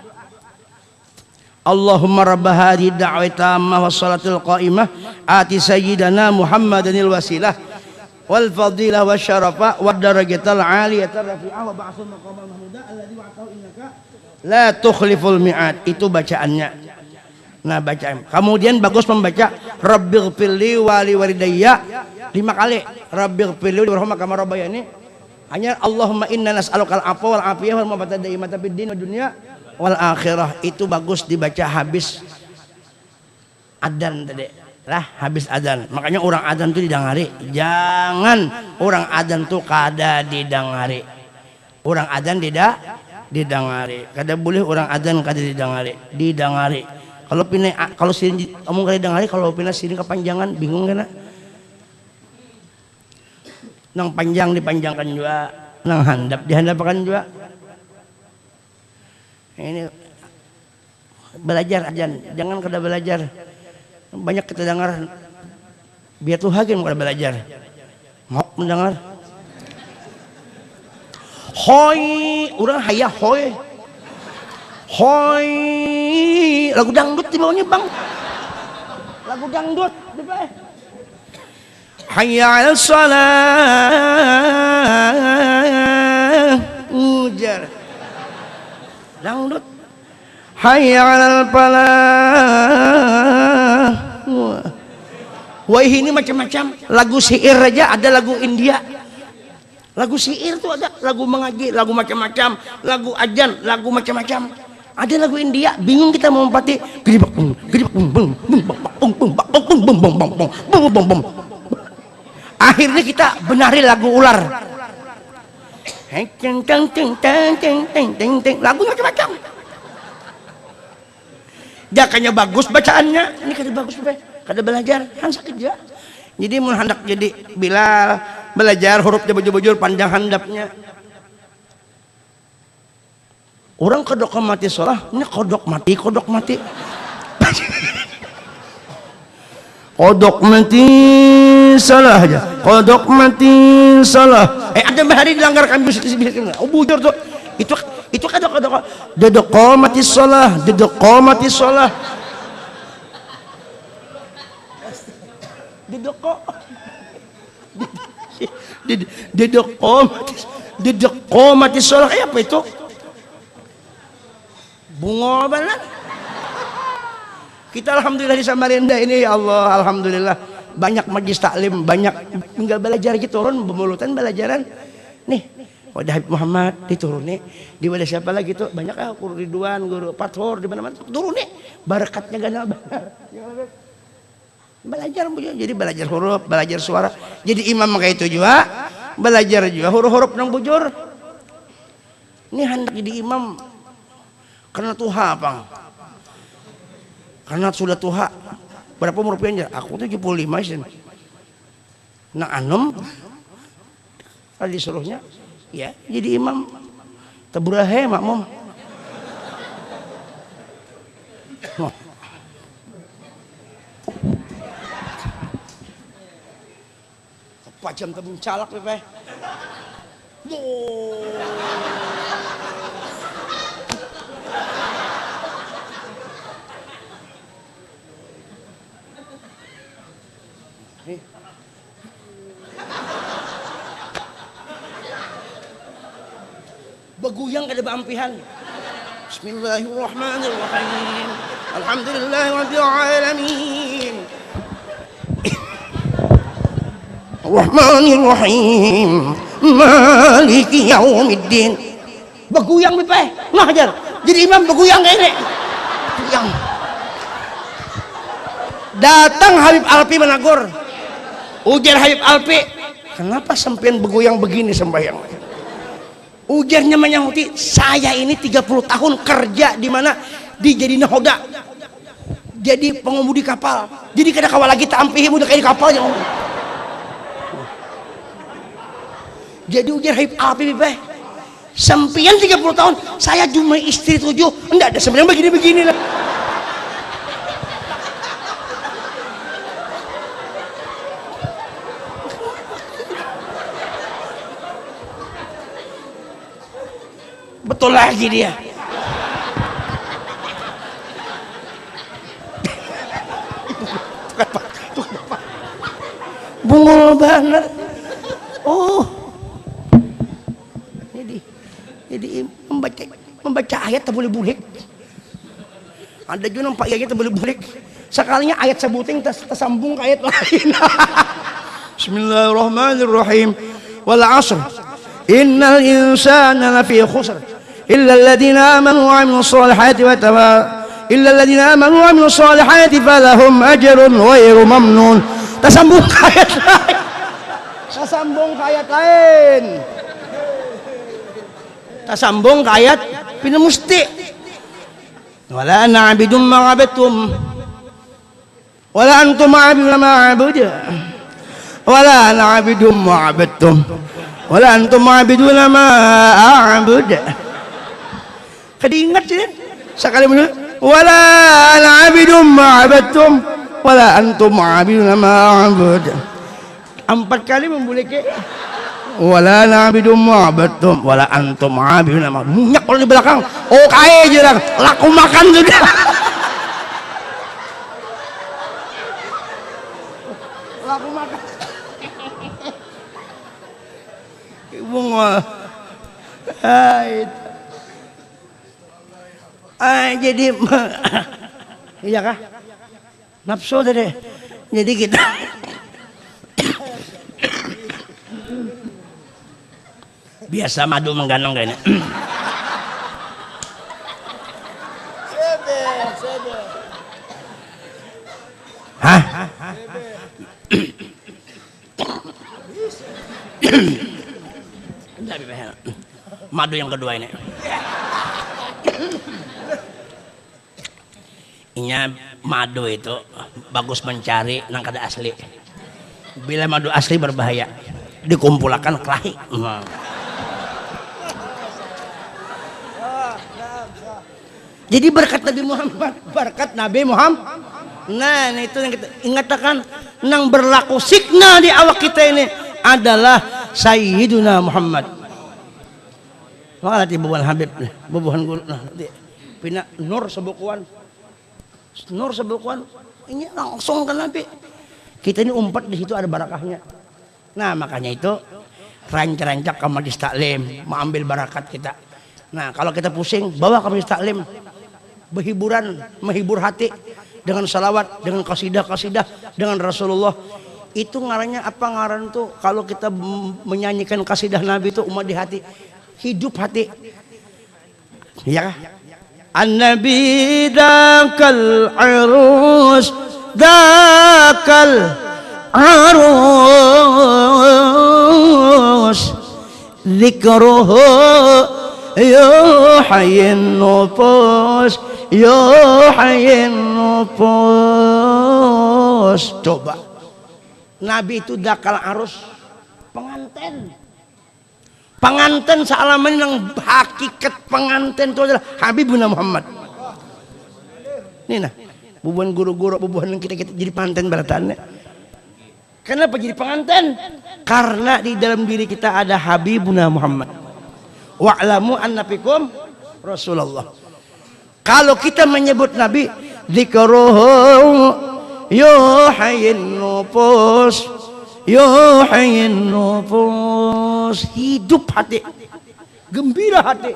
S1: Allahumma rabb hadhihi da'wati tammah was salatul qa'imah ati sayyidana Muhammadanil wasilah wal fadilah wasyarafa wad darajatal 'aliyata rafi'ah wa ba'sul maqamal mahmuda alladzi wa'atahu innaka la tukhliful mi'ad. Itu bacaannya. Nah baca. Kemudian bagus membaca Rabbighfirli wa liwalidayya 5 kali. Rabbighfirli warhamhuma kama rabbayani. Hanya Allahumma inna nas'alukal afwa wal afiyah wal mu'afata daimata fid din wad dunya wal akhirah. Itu bagus dibaca habis adzan tadi. Lah habis adzan. Makanya orang adzan tuh didengari. Jangan orang adzan tuh kada didengari. Orang adzan didengari. Kada boleh orang adzan kada didengari. Kalau sini kamu kali dengari, kalau pindah sini kepanjangan bingung kan? Nang panjang dipanjangkan juga, nang handap dihandapkan juga. Ini belajar ajan, jangan kada belajar. Banyak kita dengar biar tuh hakim kada belajar. Mau mendengar? Hoi, orang hayah hoi. Hoi, lagu dangdut di bawahnya bang, lagu dangdut di bawah. Hayya 'alal shalah, ujar dangdut. Hayya 'alal falah. Wah ini macam-macam lagu syair aja ada, lagu India. Lagu syair tuh ada, lagu mengaji, lagu macam-macam, lagu ajan, lagu macam-macam. Ada lagu India, bingung kita mau empati. Akhirnya kita benari lagu ular. Lagu macam-macam. Jakanya bagus bacaannya, ini kada bagus kada belajar, kan sakit ya. Jadi mau hendak jadi Bilal belajar hurufnya bujur-bujur panjang handapnya. Orang kodok mati sholah, ini kodok mati. Kodok mati salah aja. Kodok mati salah. Ada bahari dilanggarkan bisa. Oh bujur tuh. Itu kodok. Dedok mati sholah. Dedok mati sholah. Dedok mati sholah. Apa itu? Bunga banget. Kita alhamdulillah di Samarinda ini ya Allah, alhamdulillah banyak majlis taklim, banyak tinggal belajar gitu turun pemulutan belajaran. Nih, wadah Habib Muhammad diturun nih. Di wadah siapa lagi tuh? Banyak guru Ridwan, guru Pathor di mana-mana turun nih. Barakatnya ganal benar. Belajar jadi belajar huruf, belajar suara. Jadi imam kayak itu juga belajar juga huruf-huruf nang bujur. Ini hendak jadi imam karena tuha bang, karena sudah tuha. Berapa umur pian? Aku 75 sih. Nah anom tadi disuruhnya ya jadi imam taburahe makmum. Apa jam tabung calak pepe. Beguyang kada baampihan. Bismillahirrahmanirrahim. Alhamdulillahirabbil alamin. Rahmanirrahim. Maliki yaumiddin. Beguyang bepe. Nah ajar. Jadi imam beguyang kayak ini. Beguyang. Datang Habib Alpi menegur. Ujar Habib Alpi, kenapa sampean beguyang begini sembahyang? Ujarnya menyahuti, saya ini 30 tahun kerja di mana? Di jadi nahoda, jadi pengemudi kapal. Jadi kada kawal lagi tampih udah kayak di kapal yang. Jadi ujar Habib Alpi beh, sampean 30 tahun, saya cuma istri 7, enggak ada sebenarnya begini-begini lah. Betul lagi dia. Bungul banget. Oh, jadi membaca ayat tak boleh bulik. Ada juga nampak ya kita boleh-boleh. Sekalinya ayat sebuting tersambung ke ayat lain. Bismillahirrahmanirrahim. Wal 'ashr. Innal insana lafi khusr. Illa alladhina amanu wa 'amilus solihati wa illa alladhina amanu wa 'amilus solihati falahum ajrun ghairu mamnun. Tersambung ke ayat lain. Tersambung ke ayat lain. Tersambung ke ayat pina musti. Wala na'budum ma'abadtum wala antum ma'abudun ma'abud wala na'budum ma'abadtum wala antum ma'abudun ma'abud. Kadingat sih sekali menurut wala na'budum ma'abadtum wala antum ma'abudun ma'abud. 4 kali memboleh ke wala na'budum ma'abadtum wala antum ma'abudun ma'abud. Munyak kalau di belakang kaya aja lah, laku makan sudah. Laku makan. Ibu ngah. Jadi iya kah? Nafsu deh. Jadi kita biasa madu mengganong kayaknya. Hah? Madu yang kedua ini. Inya madu itu bagus mencari nang kada asli. Bila madu asli berbahaya, dikumpulkan kelahi. Jadi berkat Nabi Muhammad, berkat Nabi Muhammad. Nah, itu yang kita ingatkan, nang berlaku signa di awak kita ini adalah Sayyiduna Muhammad. Maka nanti bubuhan Habib, bubuhan guru, pina nur sebukuan, ini langsung ke Nabi. Kita ini umpat di situ ada barakahnya. Nah, makanya itu rancak-rancak ke majlis taklim, mau ambil barakat kita. Nah, kalau kita pusing, bawa ke majlis taklim, berhiburan, menghibur hati dengan salawat, dengan kasidah-kasidah, dengan Rasulullah. Itu ngarannya apa ngaran tuh? Kalau kita menyanyikan kasidah Nabi itu umat di hati, hidup hati. Ya, An-Nabi dakal arus, dakal arus, zikruhu yuhyin nufus, yuhyin nufus. Coba Nabi itu dakal arus, pengantin sealaman yang hakikat pengantin itu adalah Habibuna Muhammad. Ini nah, bubuhan guru-guru, bubuhan kita jadi pengantin baratannya. Kenapa jadi pengantin? Karena di dalam diri kita ada Habibuna Muhammad. Wa'lamu anna fikum Rasulullah. Kalau kita menyebut Nabi, zikruhu yuhyin nufus, yuhyin nufus, hidup hati, gembira hati.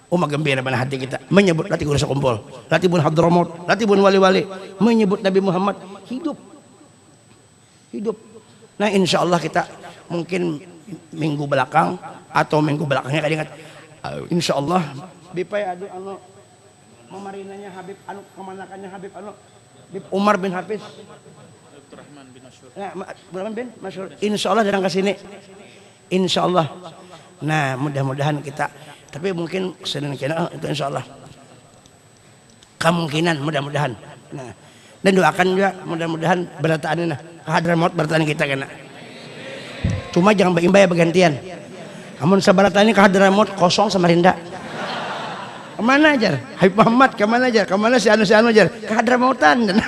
S1: Gembira mana hati kita menyebut latih guru sekumpul, latih bun Hadramaut, latih bun wali-wali, menyebut Nabi Muhammad, hidup. Nah, insya Allah kita mungkin minggu belakang atau minggu belakangnya kadang ingat, insya Allah bipai adu anu memarinanya Habib anu kemanakannya Habib anu Umar bin Hafiz, Abdurrahman bin Masyhur. Nah, Abdurrahman bin Masyhur. Insya Allah datang ke sini. Insya Allah. Nah, mudah-mudahan kita. Tapi mungkin Senin kena itu insya Allah. Kemungkinan mudah-mudahan. Nah, dan doakan juga mudah-mudahan berataan nah kehadiran maut berataan kita kena. Cuma jangan berimbaya bergantian. Namun sabarataan ini kehadiran maut kosong sama Rinda. Kemana aja? Habib Muhammad kemana aja? Kemana si anu ajar? Ke Hadramautan.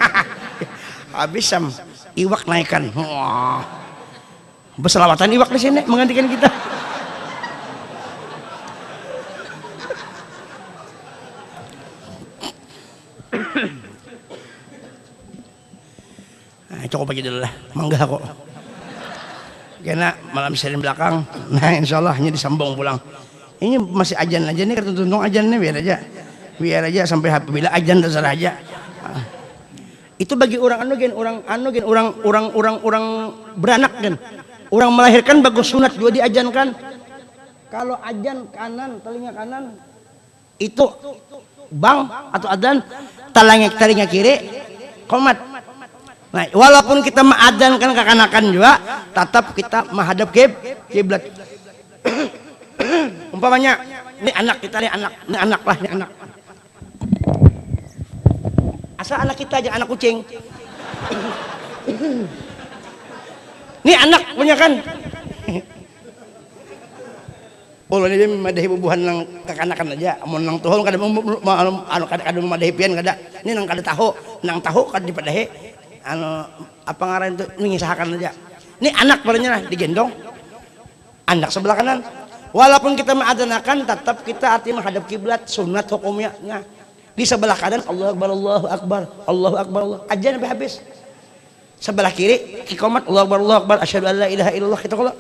S1: Habis sam iwak naikkan. Wah. Berselawatan iwak di sini menggantikan kita. Nah, cukup aja dulu lah. Mangga kok. Karena malam Senin belakang, nah insya Allah hanya disambung pulang. Ini masih ajan aja nih, ketuntung ajannya biar aja. biar aja sampai bila ajan terserah aja. Itu bagi orang orang beranak kan, orang melahirkan bagus sunat juga diajankan. Kalau ajan kanan, telinga kanan itu bang atau adzan, telinga kiri qomat. Nah, walaupun kita mengadhankan kekanakan juga, tetap kita menghadap kiblat. Umpamanya, ini anak kita, ini anak. Asal anak kita aja, anak kucing. Ini anak punya kan? Oh, ini madahi bubuhan nang kekanakan aja. Mun nang tuhul kada kada madahi pian kada. Ini nang kada tahu kada dipadahi. Apa ngaran itu mengisahkan aja. Ini anak palingnya digendong. Anak sebelah kanan. Walaupun kita mengadzanakan, tetap kita arti menghadap kiblat, sunat hukumnya. Nah, di sebelah kanan Allahu Akbar, Allahu Akbar, Allahu Akbar, Allah. Ajan sampai habis. Sebelah kiri iqamat Allahu Akbar, asyhadu an la ilaha illallah. Kita kalau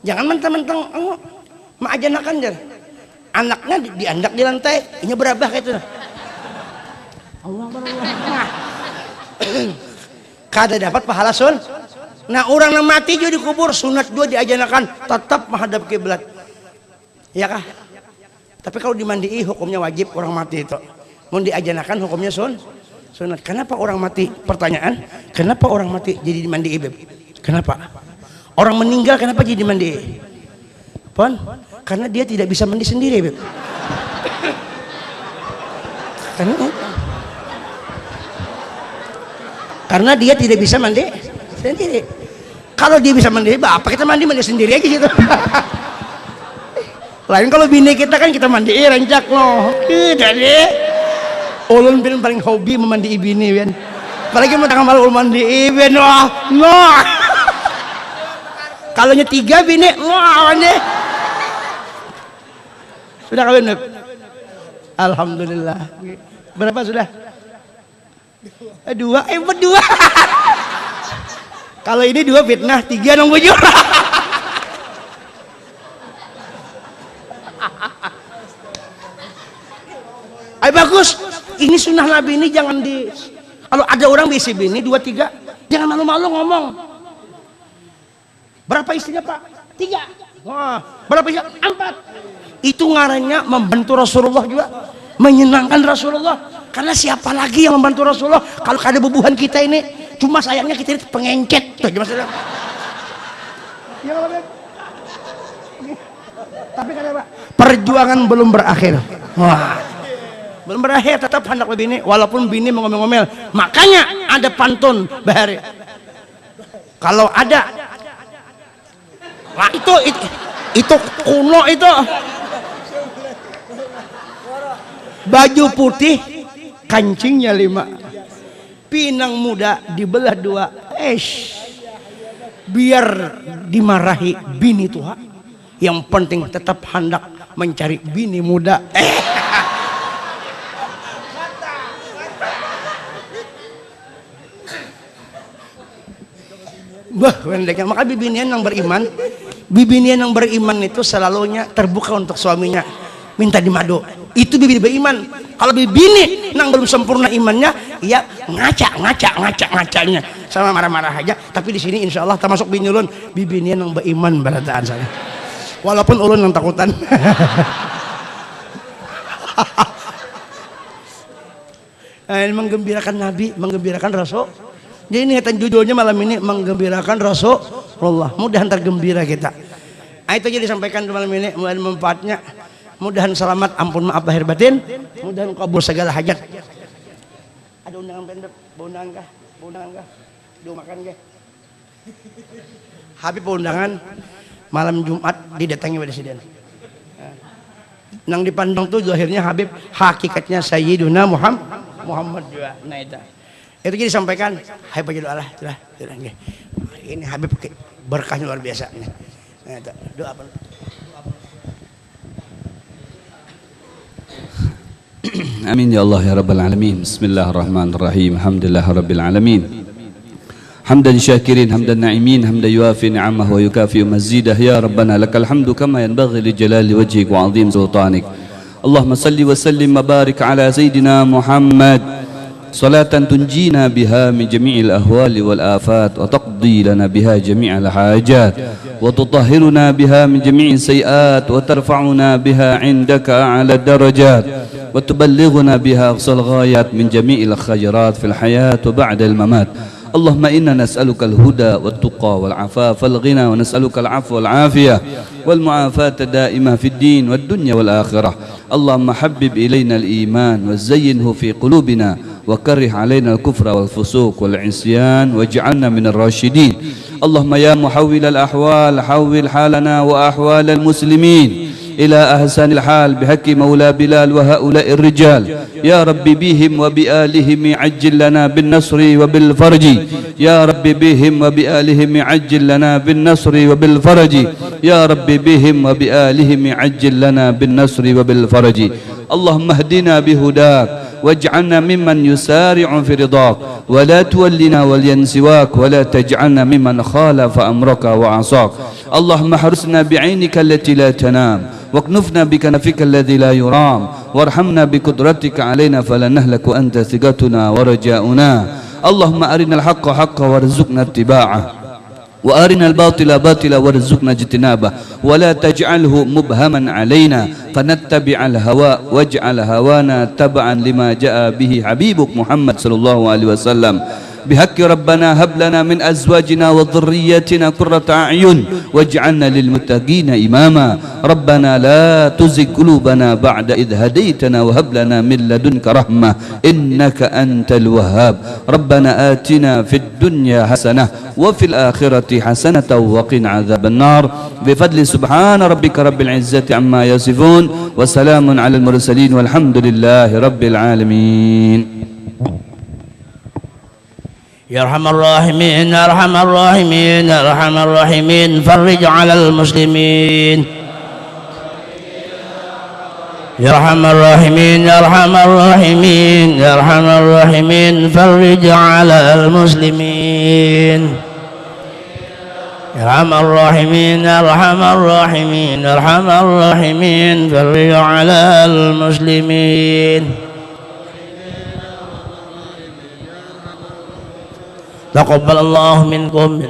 S1: jangan mentang-mentang mengadzanakan jar. Anaknya diandak di lantai, ini berabah kayak itu. Allahu Akbar, Allahu Akbar. Kada dapat pahala sun. Nah, orang yang mati juga dikubur sunat juga diajanakan, tetap menghadap kiblat. Ya kah? Tapi kalau dimandii hukumnya wajib orang mati itu. Mau diajanakan hukumnya sunat. Kenapa orang mati? Pertanyaan, kenapa orang mati jadi dimandii, Beb? Kenapa? Orang meninggal kenapa jadi dimandii? Pon? Karena dia tidak bisa mandi sendiri, Beb. Karena dia tidak bisa mandi sendiri. Kalau dia bisa mandi, apa kita mandi sendiri aja gitu. Lain kalau bini kita kan kita mandi rancak loh. Jadi ulun paling hobi memandi bini kan. Apalagi mau tanggal malu mandi bini. No. Kalau nya 3 bini, mandi. Sudah kawin, alhamdulillah. Berapa sudah? 2, berdua. Kalau ini 2 fitnah, 3 nang bujur. Ay bagus. Ini sunnah Nabi ini jangan di. Kalau ada orang bisi bini 2, 3, jangan malu-malu ngomong. Berapa istrinya Pak? 3. Wah, berapa istrinya? 4. Itu ngarannya membantu Rasulullah juga, menyenangkan Rasulullah. Karena siapa lagi yang membantu Rasulullah kalau ada bubuhan kita ini? Cuma sayangnya kita ini pengencet tuh maksudnya. Ya, tapi kan Pak, perjuangan belum berakhir. Wah, belum berakhir, tetap hendak bini walaupun bini mengomel-ngomel. Makanya ada pantun bahari. Kalau ada, nah itu kuno itu. Baju putih kancingnya 5, pinang muda dibelah 2. Biar dimarahi bini tua, yang penting tetap hendak mencari bini muda. Wendeknya maka bibinian yang beriman itu selalunya terbuka untuk suaminya, minta dimadu. Itu bibi beriman. Kalau bibini nang belum sempurna imannya, ya ngacanya sama marah-marah aja. Tapi di sini insya Allah termasuk bini ulun, bibini nang beriman barataan saya. Walaupun ulun yang takutan. Menggembirakan Nabi, menggembirakan Rasul. Jadi ini judulnya malam ini menggembirakan Rasulullah. Mudahan tergembira kita. Itu aja disampaikan malam ini, mudahan manfaatnya. Mudahan selamat, ampun maaf lahir batin, mudahan kabul segala hajat. Ada undangan pendek, undangan kah? Duh makan kah? Habib undangan malam Jumat didatangi presiden. Nang dipandang tuh akhirnya Habib hakikatnya Sayyiduna Muhammad juga. Nah itu jadi disampaikan. Hai baca doa lah, sudah. Ini Habib berkahnya luar biasa. Nah itu doa apa?
S2: Amin ya Allah ya Rabbal Alamin. Bismillahirrahmanirrahim. Alhamdulillah Rabbil Alamin. Hamdan syakirin, hamdan na'imin, hamdan yuafi ni'amah wa yukafi mazidah. Ya Rabbana lakal hamdu kama yanbaghi li jalali wajhik wa azim sultanik. اللهم صل وسلم وبارك على سيدنا محمد صلاة تنجينا بها من جميع الأهوال والآفات وتقضي لنا بها جميع الحاجات وتطهرنا بها من جميع السيئات وترفعنا بها عندك أعلى الدرجات وتبلغنا بها أقصى الغايات من جميع الخيرات في الحياة وبعد الممات. اللهم إنا نسألك الهدى والتقى والعفاف والغنى ونسألك العفو والعافية والمعافاة الدائمة في الدين والدنيا والآخرة. اللهم حبب إلينا الإيمان وزينه في قلوبنا وكره علينا الكفر والفسوق والعصيان واجعلنا من الراشدين. اللهم يا محول الأحوال حول حالنا وأحوال المسلمين إلى أحسن الحال بحق مولى بلال وهؤلاء الرجال يا رب بهم وبآلهم عجل لنا بالنصر وبالفرج. يا رب بهم وبآلهم عجل لنا بالنصر وبالفرج. يا رب بهم وبآلهم عجل لنا بالنصر وبالفرج. اللهم اهدنا بهداك واجعلنا ممن يسارع في رضاك ولا تولنا وليا سواك ولا تجعلنا ممن خالف أمرك وعصاك. اللهم احرسنا بعينك التي لا تنام واكنفنا بكنفك الذي لا يرام وارحمنا بقدرتك علينا فلا نهلك وأنت ثقتنا ورجاؤنا. اللهم أرنا الحق حقا وارزقنا اتباعه وأرنا الباطل باطلا وارزقنا اجتنابه ولا تجعله مبهما علينا فنتبع الهوى واجعل هوانا تبعا لما جاء به حبيبك محمد صلى الله عليه وسلم. بحق ربنا هب لنا من أزواجنا وذرياتنا قرة أعين واجعلنا للمتقين إماما. ربنا لا تزغ قلوبنا بعد إذ هديتنا وهب لنا من لدنك رحمة إنك أنت الوهاب. ربنا آتنا في الدنيا حسنة وفي الآخرة حسنة وقنا عذاب النار بفضل سبحان ربك رب العزة عما يصفون وسلام على المرسلين والحمد لله رب العالمين.
S1: يا أرحم الراحمين يا أرحم الراحمين يا أرحم الراحمين فرج على المسلمين. يا أرحم الراحمين يا أرحم الراحمين يا أرحم الراحمين فرج على المسلمين. يا أرحم الراحمين يا أرحم الراحمين يا أرحم الراحمين فرج على المسلمين. تقبل الله منكم